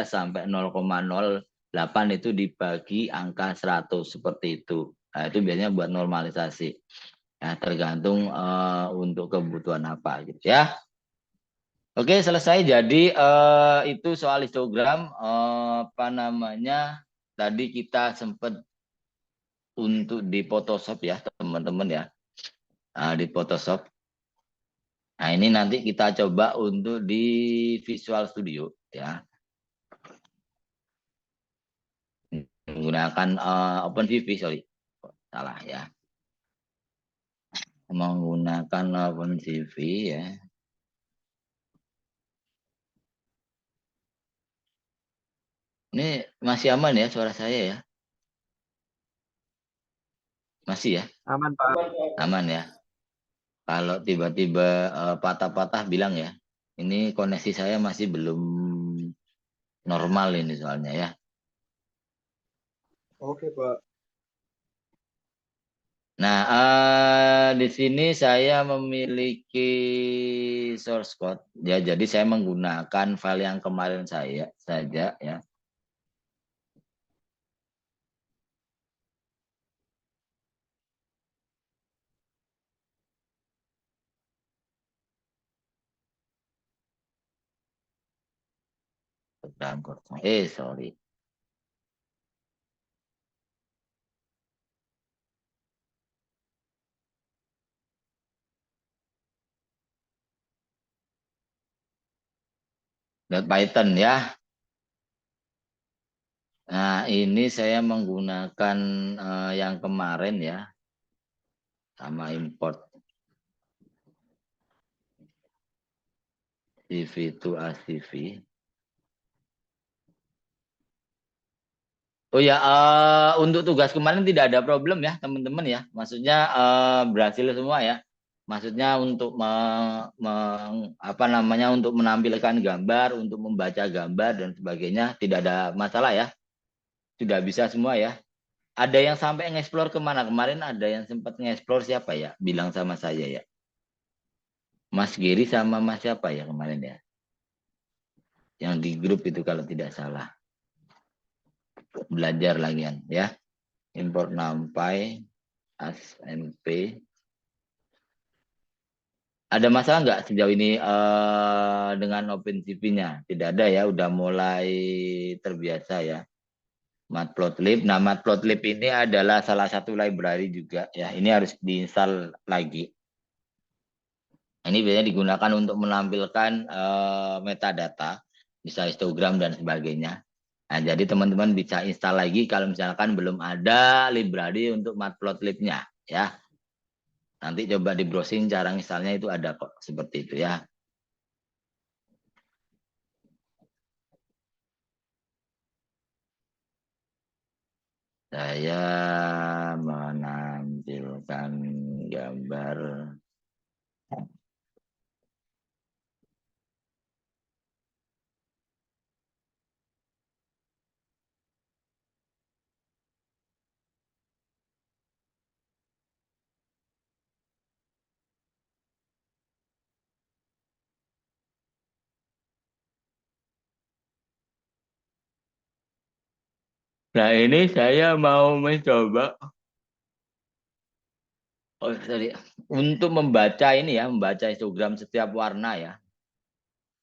sampai 0,08 itu dibagi angka 100 seperti itu. Nah, itu biasanya buat normalisasi. Ya, tergantung untuk kebutuhan apa gitu ya. Oke, selesai. Jadi itu soal histogram, apa namanya? Tadi kita sempat untuk di Photoshop ya, teman-teman ya. Di Photoshop. Nah, ini nanti kita coba untuk di Visual Studio ya. Menggunakan OpenCV, sorry. Salah ya. Menggunakan OpenCV ya. Ini masih aman ya suara saya ya? Masih ya? Aman, Pak. Aman ya? Kalau tiba-tiba patah-patah bilang ya. Ini koneksi saya masih belum normal ini soalnya ya. Oke, Pak. Nah, di sini saya memiliki source code ya. Jadi saya menggunakan file yang kemarin saya saja ya. Program kosong. Sorry. Python ya. Nah, ini saya menggunakan yang kemarin ya, sama import CV to ACV. Oh ya, untuk tugas kemarin tidak ada problem ya, teman-teman ya. Maksudnya berhasil semua ya. Maksudnya untuk apa namanya, untuk menampilkan gambar, untuk membaca gambar dan sebagainya tidak ada masalah ya. Sudah bisa semua ya. Ada yang sampai nge-explore kemana? Kemarin ada yang sempat nge-explore siapa ya? Bilang sama saya ya. Mas Giri sama Mas siapa ya kemarin ya? Yang di grup itu kalau tidak salah. Belajar lagi ya. Import NumPy, ASMP. Ada masalah nggak sejauh ini dengan OpenCV-nya? Tidak ada ya, udah mulai terbiasa ya. Matplotlib. Nah, Matplotlib ini adalah salah satu library juga ya. Ini harus diinstal lagi. Ini biasanya digunakan untuk menampilkan metadata, bisa histogram dan sebagainya. Nah, jadi teman-teman bisa install lagi kalau misalkan belum ada library untuk Matplotlib-nya ya. Nanti coba di browsing cara installnya itu ada kok seperti itu ya. Saya menampilkan gambar. Nah, ini saya mau mencoba, sorry, untuk membaca ini ya, membaca histogram setiap warna ya.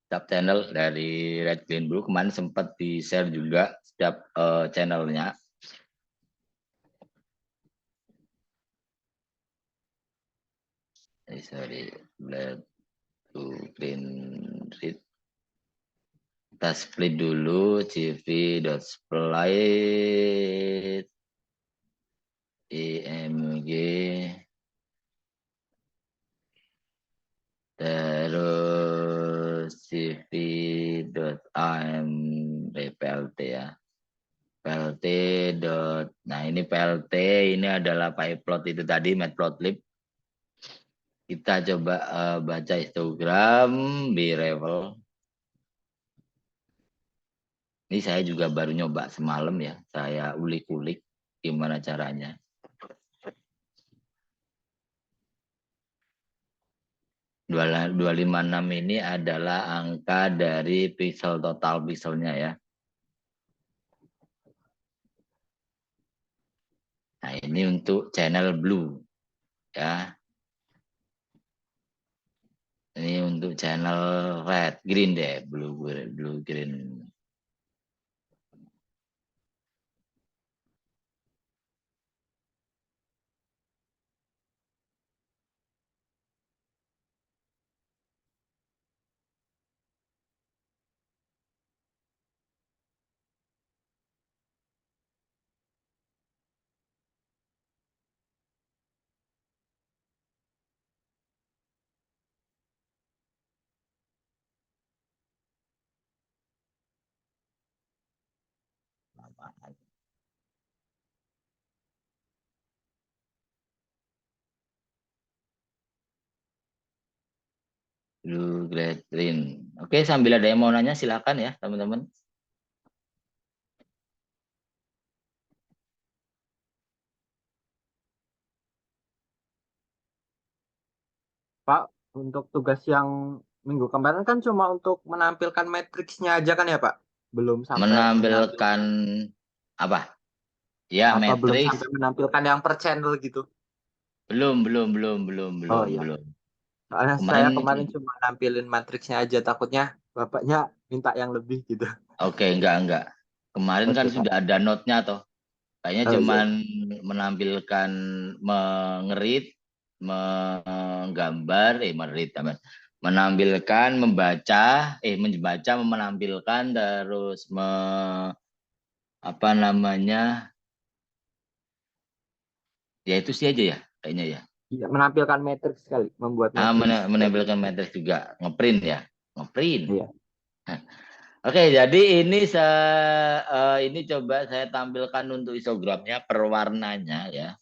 Setiap channel dari Red, Green, Blue kemarin sempat di-share juga setiap channelnya. Sorry, Black to Green, Red. Kita split dulu cv.split img terus cv.am.plt ya. PLT. Nah, ini PLT ini adalah pyplot itu tadi, matplotlib. Kita coba baca histogram B-level. Ini saya juga baru nyoba semalam ya. Saya ulik-ulik gimana caranya. Dua lima enam ini adalah angka dari pixel, total pixelnya ya. Nah, ini untuk channel blue ya. Ini untuk channel red, green deh, blue green. Blue green. Oke, sambil ada yang mau nanya silakan ya, teman-teman. Pak, untuk tugas yang minggu kemarin kan cuma untuk menampilkan matriksnya aja kan ya, Pak? Belum sampai Menampilkan menampilkan apa? Ya, apa belum matrix. sampai menampilkan yang per channel gitu. Oh iya. Belum. Soalnya saya Kemarin, kemarin cuma nampilin matriksnya aja, takutnya bapaknya minta yang lebih gitu. oke, enggak. Kemarin kan Oke, Pak. sudah ada note-nya toh. Kayaknya Oh iya. cuman menampilkan mengerit, menggambar, merit, menampilkan, membaca, menampilkan, terus apa namanya, ya itu sih aja ya, kayaknya ya. Iya, menampilkan matriks sekali, membuat matriks. Menampilkan matriks juga, ngeprint ya, ngeprint. Iya. Oke, jadi ini coba saya tampilkan untuk histogramnya per warnanya ya.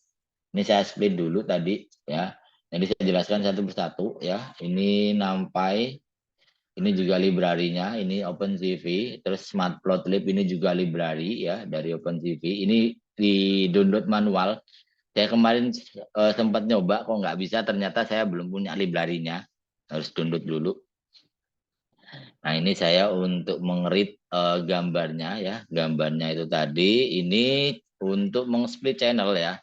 Ini saya split dulu tadi ya. Jadi saya jelaskan satu persatu ya. Ini NumPy, ini juga library-nya, ini OpenCV, terus Matplotlib ini juga library ya dari OpenCV. Ini di download manual. Saya kemarin sempat nyoba, kok nggak bisa. Ternyata saya belum punya library-nya. Harus download dulu. Nah, ini saya untuk mengerit gambarnya ya. Gambarnya itu tadi ini untuk meng-split channel ya.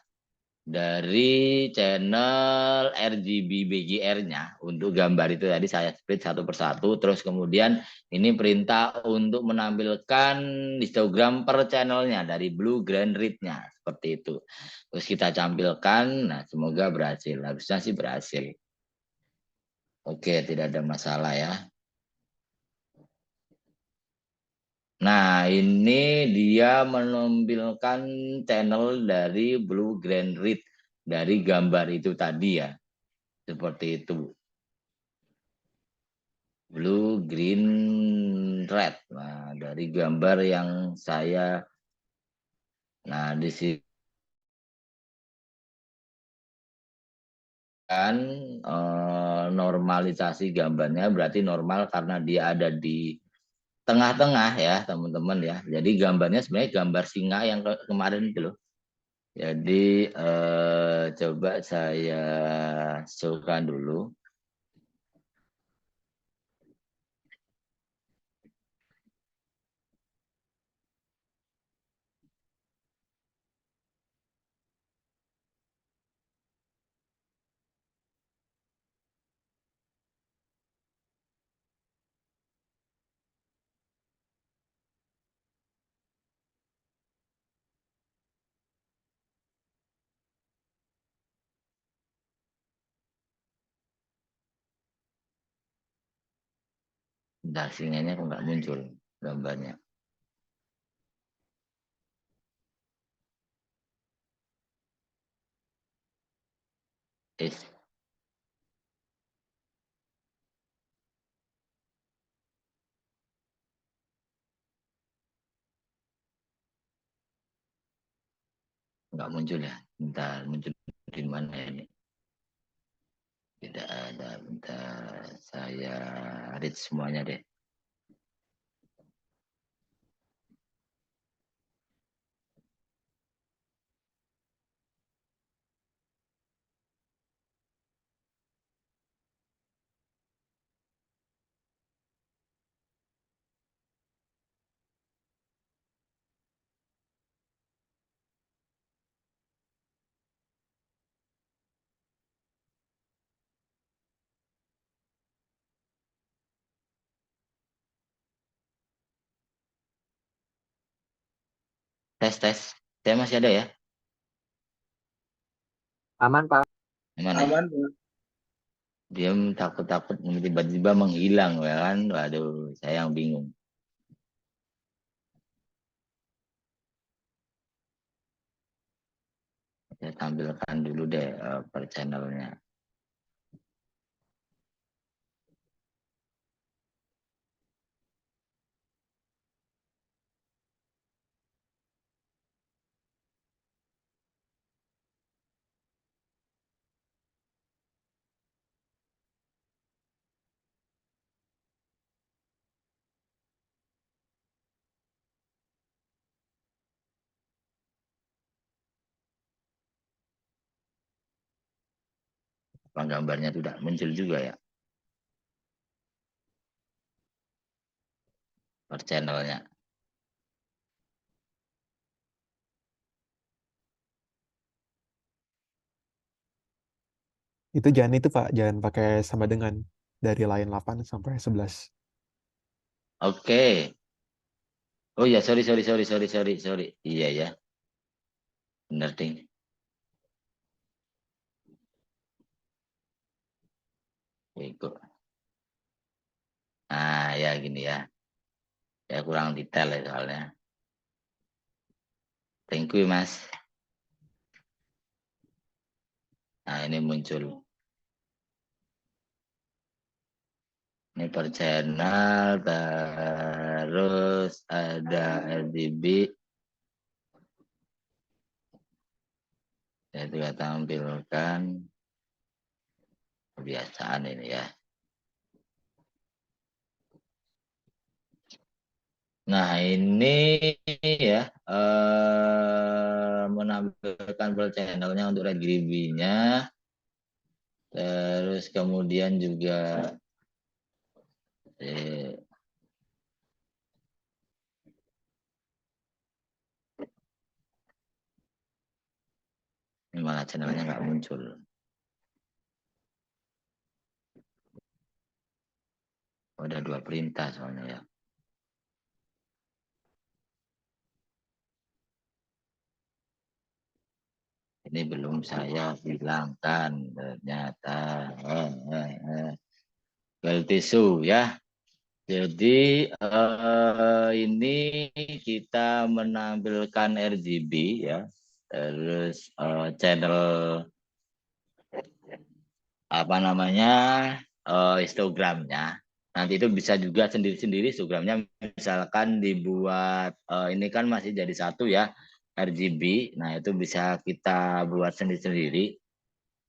Dari channel RGB BGR-nya untuk gambar itu tadi saya split satu persatu. Terus kemudian ini perintah untuk menampilkan histogram per channelnya dari blue, green, red-nya. Seperti itu. Terus kita tampilkan. Nah, semoga berhasil. Harusnya sih berhasil. Oke, tidak ada masalah ya. Nah, ini dia menampilkan channel dari blue, green, red dari gambar itu tadi ya. Seperti itu. Blue, green, red. Nah, dari gambar yang saya, nah di sini kan normalisasi gambarnya berarti normal karena dia ada di tengah-tengah ya teman-teman ya. Jadi gambarnya sebenarnya gambar singa yang kemarin itu loh. Jadi coba saya showkan dulu. Nah, singanya kok nggak muncul gambarnya. Is nggak muncul ya. Bentar, muncul di mana ini? Tidak ada. Bentar, saya read semuanya deh. Tes. Saya masih ada ya. Aman, Pak. Mana? Aman. Dia takut-takut tiba-tiba menghilang ya kan. Waduh, saya yang bingung. Saya tampilkan dulu deh per channelnya. gambarnya tidak muncul juga ya per channelnya. Itu jangan itu Pak, jangan pakai sama dengan dari line 8 sampai 11. Oke. Oh ya, sorry. Iya ya, benar ding. Ikut. Nah ya gini ya. Ya kurang detail ya soalnya. Thank you Mas. Nah ini muncul. Ini per channel, terus ada RGB. Saya juga tampilkan kebiasaan ini ya. Nah ini ya menampilkan per channelnya untuk RGB-nya. Terus kemudian juga ini malah channelnya nggak muncul. Oh, ada 2 perintah soalnya ya. Ini belum saya hilangkan ternyata. File tisu ya. Jadi ini kita menampilkan RGB ya. Terus channel apa namanya histogramnya. Nanti itu bisa juga sendiri-sendiri histogramnya. Misalkan dibuat ini kan masih jadi satu ya RGB. Nah itu bisa kita buat sendiri-sendiri.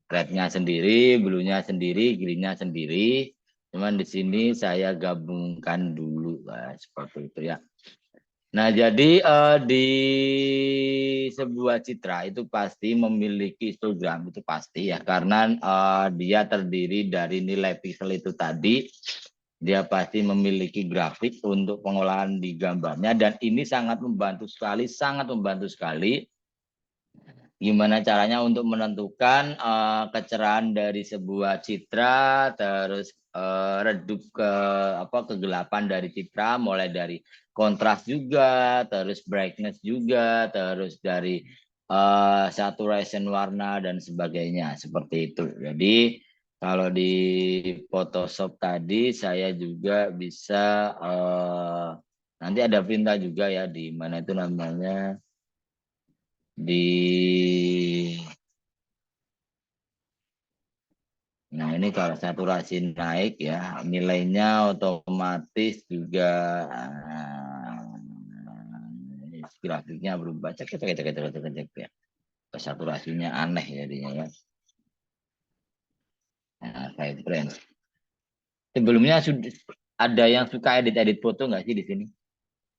Rednya sendiri, bluenya sendiri, greennya sendiri. Cuman di sini saya gabungkan dulu, seperti itu ya. Nah, jadi di sebuah citra itu pasti memiliki histogram, itu pasti ya, karena dia terdiri dari nilai pixel itu tadi, dia pasti memiliki grafik untuk pengolahan di gambarnya, dan ini sangat membantu sekali, gimana caranya untuk menentukan kecerahan dari sebuah citra, terus redup kegelapan dari citra, mulai dari kontras juga, terus brightness juga, terus dari saturation warna dan sebagainya, seperti itu. Jadi kalau di Photoshop tadi saya juga bisa nanti ada perintah juga ya, di mana itu namanya, nah ini kalau saturasi naik ya, nilainya otomatis juga grafiknya berubah, cek ya. Saturasinya aneh jadinya ya. Nah, vibrance. Sebelumnya sudah ada yang suka edit foto nggak sih di sini?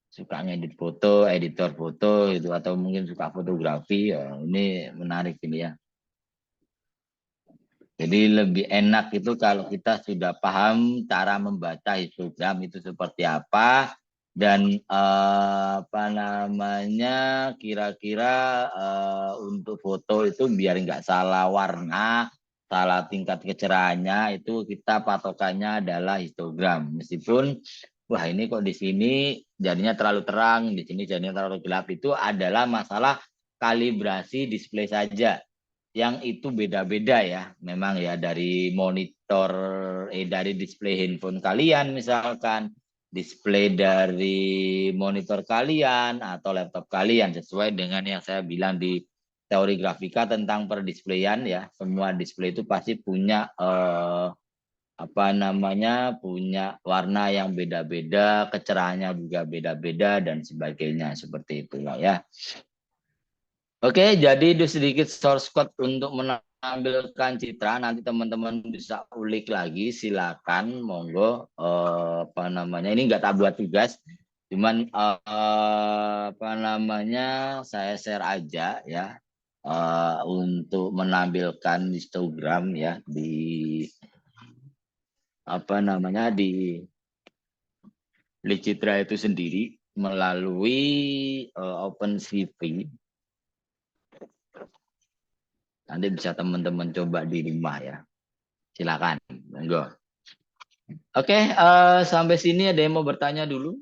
Suka ngedit foto, editor foto itu, atau mungkin suka fotografi ya, ini menarik ini ya. Jadi lebih enak itu kalau kita sudah paham cara membaca histogram itu seperti apa, dan apa namanya, kira-kira untuk foto itu biar nggak salah warna, salah tingkat kecerahannya, itu kita patokannya adalah histogram. Meskipun wah ini kok di sini jadinya terlalu terang, di sini jadinya terlalu gelap, itu adalah masalah kalibrasi display saja, yang itu beda-beda ya, memang ya, dari monitor dari display handphone kalian, misalkan display dari monitor kalian atau laptop kalian, sesuai dengan yang saya bilang di teori grafika tentang perdisplayan ya. Semua display itu pasti punya apa namanya, punya warna yang beda-beda, kecerahannya juga beda-beda dan sebagainya, seperti itulah ya. Oke, jadi itu sedikit source code untuk menampilkan citra. Nanti teman-teman bisa ulik lagi, silakan, monggo. Apa namanya? Ini nggak tak buat tugas, cuman apa namanya? Saya share aja ya. untuk menampilkan histogram ya di di Citra itu sendiri melalui OpenCV. Nanti bisa teman-teman coba di rumah ya. Silakan, monggo. Oke, sampai sini ada yang mau bertanya dulu?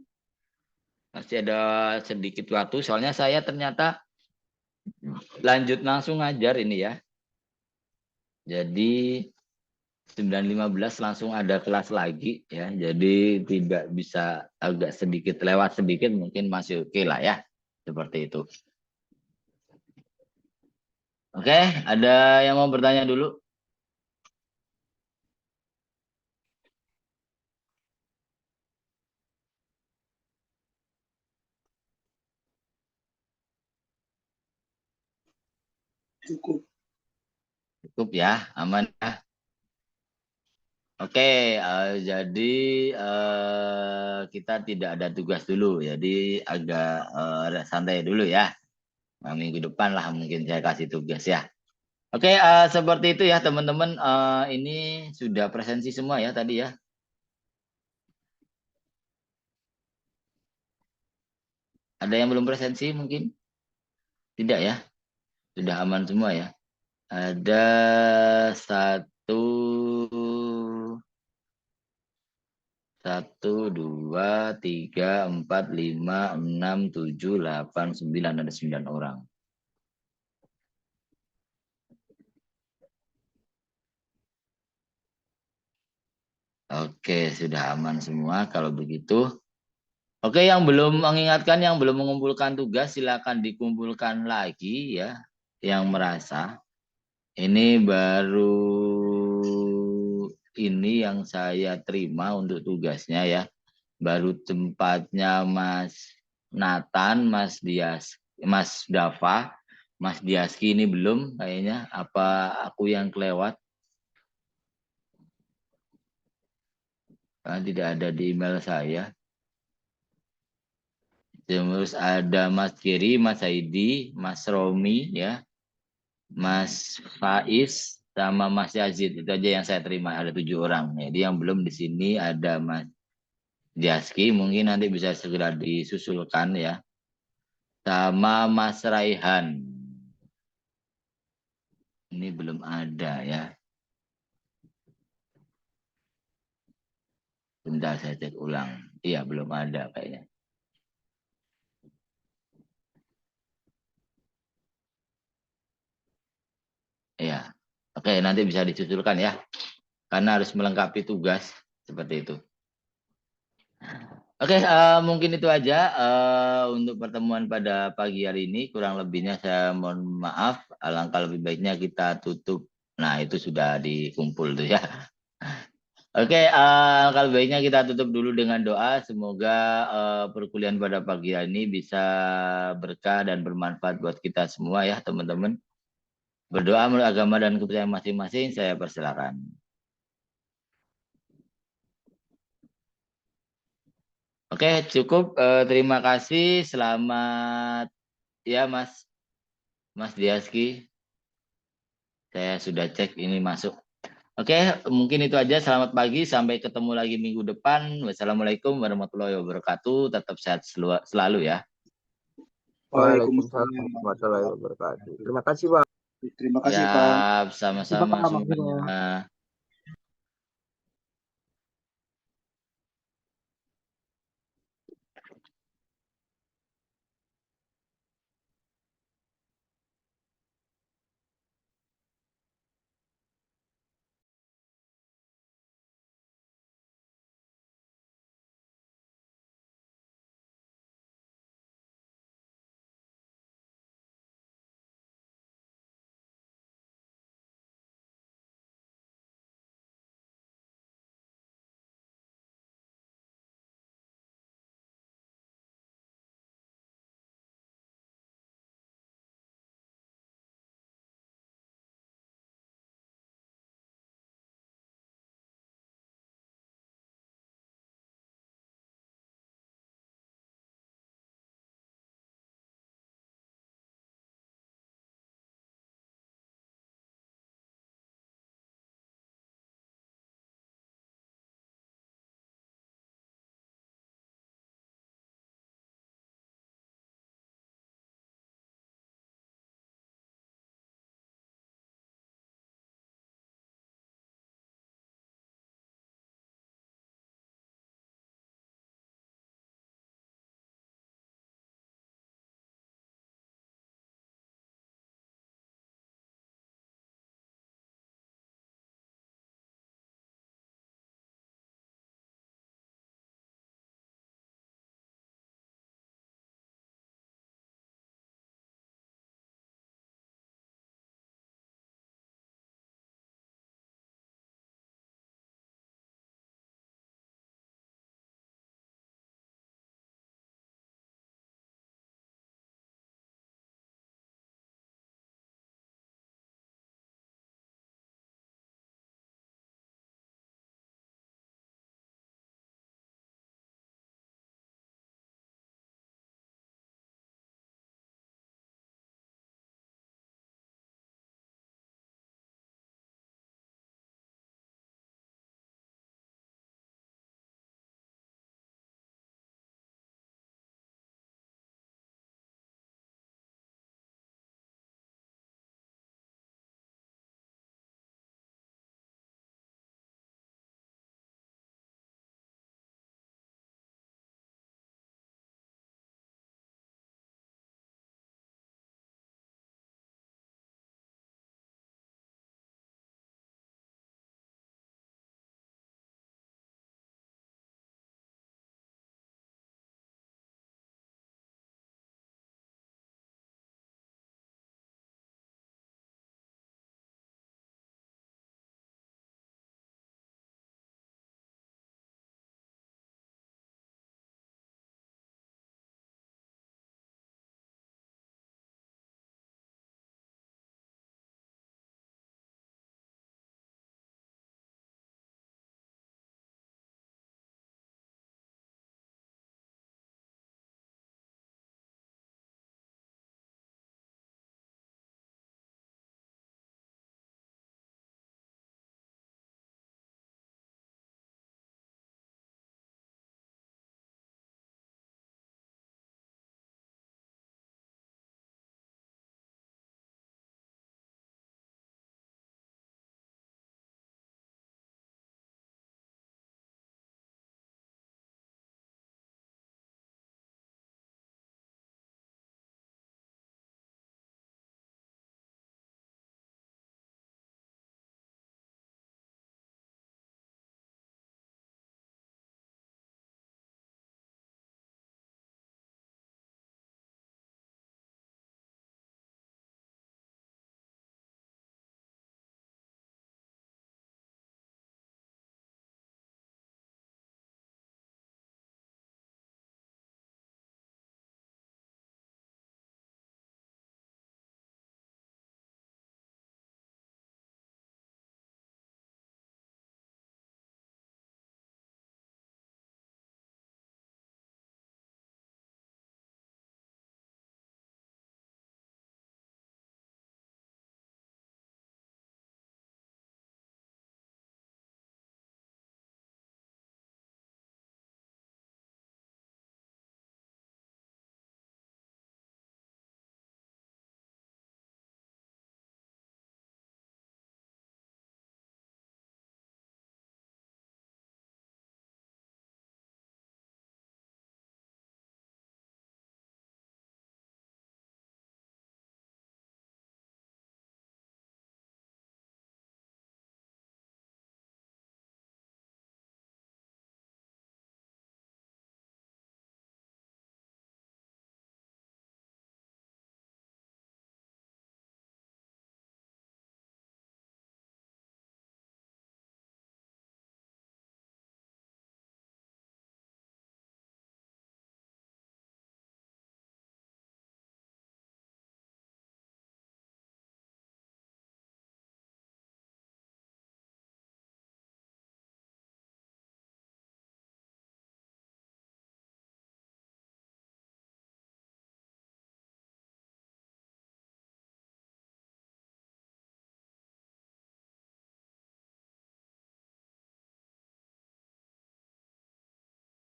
Masih ada sedikit waktu, soalnya saya ternyata lanjut langsung ngajar ini ya. Jadi 9.15 langsung ada kelas lagi ya. Jadi tidak bisa agak sedikit lewat sedikit mungkin masih oke lah ya. Seperti itu. Oke, ada yang mau bertanya dulu? Cukup ya, aman ya. Oke, jadi kita tidak ada tugas dulu, jadi agak santai dulu ya. Nah, minggu depan lah mungkin saya kasih tugas ya. Oke, seperti itu ya teman-teman. Ini sudah presensi semua ya tadi ya. Ada yang belum presensi mungkin? Tidak ya? Sudah aman semua ya? Ada 1, 2, 3, 4, 5, 6, 7, 8, 9. Ada 9 orang. Oke, sudah aman semua kalau begitu. Oke, yang belum mengingatkan, yang belum mengumpulkan tugas, silakan dikumpulkan lagi ya. Yang merasa. Ini baru ini yang saya terima untuk tugasnya ya. Baru tempatnya Mas Nathan, Mas Dava, Mas Diaski ini belum kayaknya. Apa aku yang kelewat? Tidak ada di email saya. Terus ada Mas Kiri, Mas Saidi, Mas Romi ya, Mas Faiz sama Mas Yazid. Itu aja yang saya terima, ada 7 orang. Jadi yang belum di sini ada Mas Diaski, mungkin nanti bisa segera disusulkan ya. Sama Mas Raihan. Ini belum ada ya. Bentar saya cek ulang. Iya, belum ada kayaknya. Iya. Oke, nanti bisa disusulkan ya. Karena harus melengkapi tugas seperti itu. Oke, mungkin itu aja untuk pertemuan pada pagi hari ini. Kurang lebihnya saya mohon maaf. Alangkah lebih baiknya kita tutup. Nah, itu sudah dikumpul tuh ya. Oke, alangkah lebih baiknya kita tutup dulu dengan doa. Semoga perkuliahan pada pagi hari ini bisa berkah dan bermanfaat buat kita semua ya, teman-teman. Berdoa menurut agama dan kepercayaan masing-masing, saya persilakan. Oke, cukup. Terima kasih. Selamat ya, Mas Diaski. Saya sudah cek ini masuk. Oke, mungkin itu aja. Selamat pagi. Sampai ketemu lagi minggu depan. Wassalamualaikum warahmatullahi wabarakatuh. Tetap sehat selalu ya. Waalaikumsalam warahmatullahi wabarakatuh. Terima kasih, Pak. Terima kasih, Ya, Pak. sama-sama Terima kasih, Pak. semuanya.